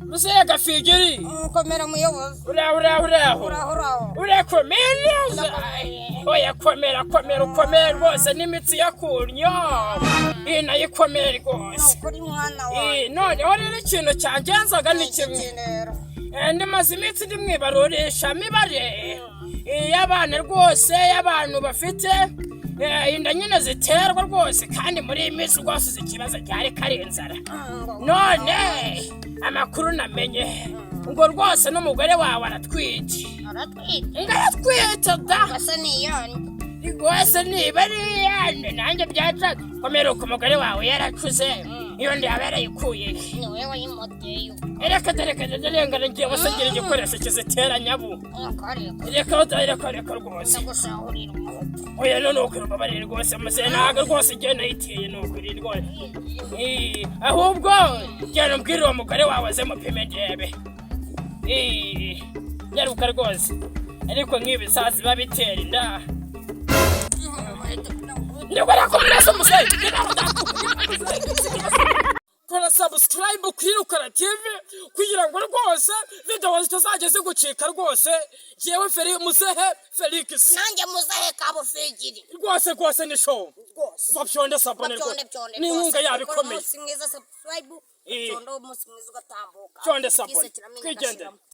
muzehe bufigiri komera umuyobozi urakomera oya komera ukomere rwose n'imitsi yakunyo nayikomere rwose noneho rero ikintu cyangenzaga ni kimwe ndimaze iminsi ndi mwibarurisha mibare y'abana rwose y'abantu bafite inda nyine ziterwa rwose kandi muri iyi minsi rwose uzi ikibazo cyari kari inzara none amakuru namenye ngo rwose n'umugore wawe aratwite da rwose niba ari iyande nanjye byacaga komera uko umugore wawe yaracuze iyo ndi yaba yarayikuye niwe wayimoteye reka ndarengana ngiye wasangira igikoresho kizitera nyabu reka rwose oya none ukurumbabarire rwose muzehe ntabwo rwose igihe nayiteye nukuri rwose ahubwo genda umbwire uwo mugore wawe aze mupime njyewe nyaruka rwose ariko nk'ibisazi biba bitera inda ndabona ko mwese muzehe kora subscribe kuri RUKARATV kugira ngo rwose video zitazajya zigucika rwose jewe muzehe Felix nanjye muzehe bufigiri rwose ni show bapyonde sabone ni inkunga yabikomeye subscribe umuntu ugatambuka cyonde sabone twigendera